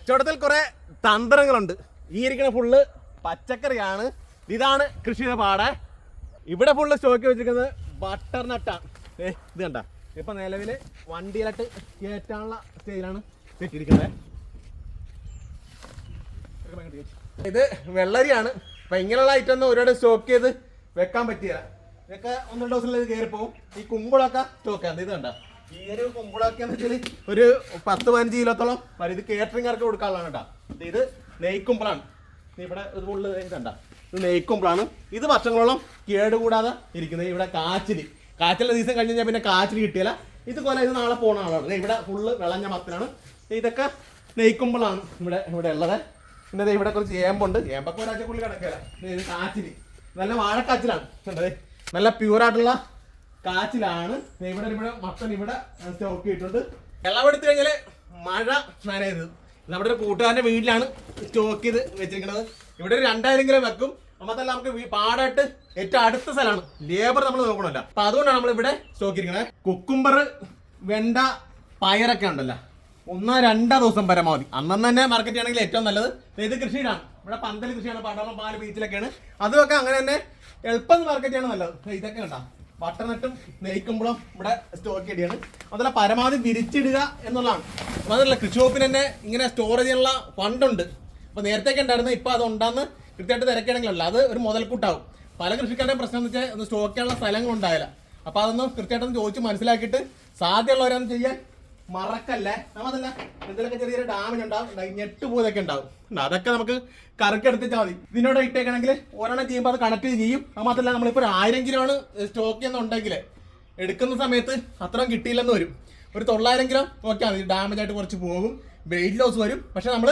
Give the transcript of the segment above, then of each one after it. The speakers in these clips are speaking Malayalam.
കച്ചവടത്തിൽ കുറെ തന്ത്രങ്ങളുണ്ട്. ഈ ഇരിക്കുന്ന ഫുള്ള് പച്ചക്കറിയാണ്. ഇതാണ് കൃഷിയുടെ പാടെ. ഇവിടെ ഫുള്ള് സ്റ്റോക്ക് വെച്ചിരിക്കുന്നത് ബട്ടർ നട്ടാണ്. ഇത് കണ്ട, ഇപ്പൊ നിലവില് വണ്ടിയിലിട്ട് കയറ്റാനുള്ള സ്റ്റേജിലാണ് വെച്ചിരിക്കുന്നത്. ഇത് വെള്ളരിയാണ്. അപ്പൊ ഇങ്ങനെയുള്ള ഐറ്റം ഒന്നും ഒരുപാട് സ്റ്റോക്ക് ചെയ്ത് വെക്കാൻ പറ്റില്ല. ഇതൊക്കെ 1-2 ദിവസത്തിൽ ഇത് കയറിപ്പോവും. ഈ കുമ്പളൊക്കെ സ്റ്റോക്കാണ്. ഇത് കണ്ട, ഈ ഒരു കുമ്പളൊക്കെ എന്ന് വെച്ചാൽ ഒരു 10-15 കിലോത്തോളം വരും. ഇത് കേറ്ററിംഗർക്ക് കൊടുക്കാനുള്ളതാണ് കേട്ടോ. ഇത് നെയ്ക്കുമ്പളാണ്. ഇവിടെ ഇത് ഫുള്ള് കണ്ട, ഇത് നെയ്ക്കുമ്പളാണ്. ഇത് വർഷങ്ങളോളം കേടുകൂടാതെ ഇരിക്കുന്നത്. ഇവിടെ കാച്ചിലെ ദിവസം കഴിഞ്ഞ് കഴിഞ്ഞാൽ പിന്നെ കാച്ചിൽ കിട്ടിയില്ല. ഇതുപോലെ ഇത് നാളെ പോകുന്ന ആളാണ്. ഇവിടെ ഫുള്ള് വിളഞ്ഞ മത്തനാണ്. ഇതൊക്കെ നെയ്ക്കുമ്പളാണ് ഇവിടെ ഉള്ളത്. പിന്നെ ഇവിടെ കുറച്ച് ഏമ്പുണ്ട്. ഏമ്പൊക്കെ ഒരാഴ്ചക്കുള്ളിൽ കിടക്കില്ല. ഇത് കാച്ചില് നല്ല വാഴക്കാച്ചിലാണ്. നല്ല പ്യൂറായിട്ടുള്ള കാച്ചിലാണ്. ഇവിടെ മത്തൻ ഇവിടെ സ്റ്റോക്ക് ചെയ്തിട്ടുണ്ട്. വെള്ളം എടുത്തു കഴിഞ്ഞാൽ മഴ നനയരുത്. നമ്മുടെ ഒരു കൂട്ടുകാരൻ്റെ വീട്ടിലാണ് സ്റ്റോക്ക് ചെയ്ത് വെച്ചിരിക്കുന്നത്. ഇവിടെ ഒരു 2000 കിലോ വെക്കും. അമ്മത്തല്ല നമുക്ക് പാടായിട്ട് ഏറ്റവും അടുത്ത സ്ഥലമാണ്. ലേബർ നമ്മൾ നോക്കണമല്ലോ. അപ്പൊ അതുകൊണ്ടാണ് നമ്മൾ ഇവിടെ സ്റ്റോക്ക് ഇരിക്കുന്നത്. കുക്കുംബർ, വെണ്ട, പയറൊക്കെ ഉണ്ടല്ലോ, 1-2 ദിവസം പരമാവധി. അന്നു തന്നെ മാർക്കറ്റ് ആണെങ്കിൽ ഏറ്റവും നല്ലത്. ഇത് കൃഷിയിലാണ്. ഇവിടെ പന്തൽ കൃഷിയാണ്. പടവളം, പാല്, ബീച്ചിലൊക്കെയാണ്. അതുമൊക്കെ അങ്ങനെ തന്നെ എളുപ്പം മാർക്കറ്റാണ് നല്ലത്. ഇതൊക്കെ കണ്ടാ ബട്ടർനട്ടും നെയ്ക്കുമ്പോഴും ഇവിടെ സ്റ്റോക്ക് ചെയ്യാണ്. അതല്ല പരമാവധി വിരിച്ചിടുക എന്നുള്ളതാണ്. അതല്ല കൃഷി വകുപ്പിന് തന്നെ ഇങ്ങനെ സ്റ്റോർ ചെയ്യാനുള്ള ഫണ്ടുണ്ട്. അപ്പൊ നേരത്തെയൊക്കെ ഉണ്ടായിരുന്നു. ഇപ്പൊ അത് ഉണ്ടാന്ന് കൃത്യമായിട്ട് തിരക്കുകയാണെങ്കിലല്ല, അത് ഒരു മുതൽക്കൂട്ടാവും. പല കൃഷിക്കാരുടെയും പ്രശ്നം എന്ന് വെച്ചാൽ ഒന്ന് സ്റ്റോക്ക് ചെയ്യാനുള്ള സ്ഥലങ്ങളുണ്ടായില്ല. അപ്പൊ അതൊന്നും കൃത്യമായിട്ടൊന്ന് ചോദിച്ച് മനസ്സിലാക്കിയിട്ട് സാധ്യമുള്ളവരൊന്നും ചെയ്യാൻ മറക്കല്ലേ. അതല്ല എന്തെങ്കിലുമൊക്കെ ചെറിയൊരു ഡാമേജ് ഉണ്ടാവും, ഞെട്ടുപോയതൊക്കെ ഉണ്ടാവും. അതൊക്കെ നമുക്ക് കറക്കെടുത്തിച്ചാൽ മതി. ഇതിനോട് ഇട്ടേക്കണമെങ്കിൽ ഒരെണ്ണം ചെയ്യുമ്പോൾ അത് കണക്ട് ചെയ്യും. അത് മാത്രമല്ല നമ്മളിപ്പോൾ 1000 കിലോ ആണ് സ്റ്റോക്ക് ചെയ്യുന്നുണ്ടെങ്കിൽ എടുക്കുന്ന സമയത്ത് അത്രയും കിട്ടിയില്ലെന്ന് വരും. ഒരു 900 കിലോ നോക്കിയാൽ മതി. ഡാമേജ് ആയിട്ട് കുറച്ച് പോകും, വെയിറ്റ് ലോസ് വരും. പക്ഷെ നമ്മൾ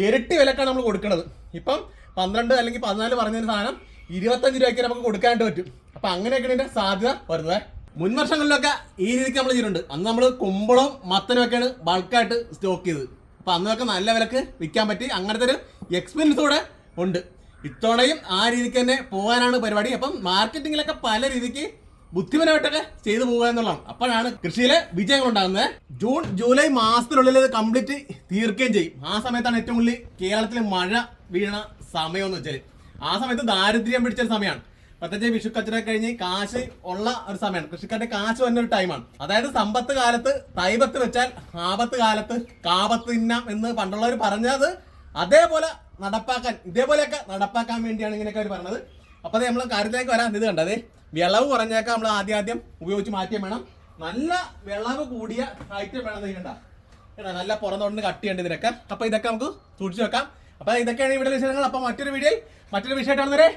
ഇരട്ടി വിലക്കാണ് നമ്മൾ കൊടുക്കുന്നത്. ഇപ്പം 12 അല്ലെങ്കിൽ 14 പറഞ്ഞൊരു സാധനം 25 രൂപയ്ക്ക് നമുക്ക് കൊടുക്കാനായിട്ട് പറ്റും. അപ്പം അങ്ങനെയൊക്കെയാണ് ഇതിൻ്റെ സാധ്യത വരുന്നത്. മുൻ വർഷങ്ങളിലൊക്കെ ഈ രീതിക്ക് നമ്മൾ ചെയ്തിട്ടുണ്ട്. അന്ന് നമ്മൾ കുമ്പളവും മത്തനും ഒക്കെയാണ് ബൾക്കായിട്ട് സ്റ്റോക്ക് ചെയ്തത്. അപ്പം അന്നൊക്കെ നല്ല വിലക്ക് വിൽക്കാൻ പറ്റി. അങ്ങനത്തെ ഒരു എക്സ്പീരിയൻസ് കൂടെ ഉണ്ട്. ഇത്തവണയും ആ രീതിക്ക് തന്നെ പോകാനാണ് പരിപാടി. അപ്പം മാർക്കറ്റിങ്ങിലൊക്കെ പല രീതിക്ക് ബുദ്ധിപരമായിട്ടൊക്കെ ചെയ്തു പോകുക എന്നുള്ളതാണ്. അപ്പോഴാണ് കൃഷിയിലെ വിജയങ്ങൾ ഉണ്ടാകുന്നത്. ജൂൺ ജൂലൈ മാസത്തിനുള്ളിൽ ഇത് കംപ്ലീറ്റ് തീർക്കുകയും ചെയ്യും. ആ സമയത്താണ് ഏറ്റവും കൂടുതൽ കേരളത്തിൽ മഴ വീണ സമയം എന്ന് വെച്ചാൽ. ആ സമയത്ത് ദാരിദ്ര്യം പിടിച്ചൊരു സമയമാണ്. പ്രത്യേകിച്ച് വിഷു കച്ചവടം കഴിഞ്ഞ് കാശ് ഉള്ള ഒരു സമയമാണ്. കൃഷിക്കാരുടെ കാശ് വന്ന ഒരു ടൈമാണ്. അതായത് സമ്പത്ത് കാലത്ത് തൈപത്ത് വെച്ചാൽ ആപത്ത് കാലത്ത് കാപത്ത് തിന്നാം എന്ന് പണ്ടുള്ളവർ പറഞ്ഞത് അതേപോലെ നടപ്പാക്കാൻ, ഇതേപോലെയൊക്കെ നടപ്പാക്കാൻ വേണ്ടിയാണ് ഇങ്ങനെയൊക്കെ അവർ പറഞ്ഞത്. അപ്പോൾ അത് നമ്മൾ കാര്യത്തിലേക്ക് വരാൻ ഇത് കണ്ടത് വിളവ് കുറഞ്ഞേക്കാം. നമ്മൾ ആദ്യം ഉപയോഗിച്ച് മാറ്റിയാൽ വേണം. നല്ല വിളവ് കൂടിയ ഐറ്റം വേണം. കണ്ട നല്ല പുറന്തോടിന് കട്ട് ചെയ്യേണ്ടത് ഇതിനൊക്കെ. അപ്പോൾ ഇതൊക്കെ നമുക്ക് സൂക്ഷിച്ച് വെക്കാം. അപ്പോൾ ഇതൊക്കെയാണ് ഇവിടെ വിഷയങ്ങൾ. അപ്പോൾ മറ്റൊരു വിഷയമായിട്ടാണ്. ബൈ.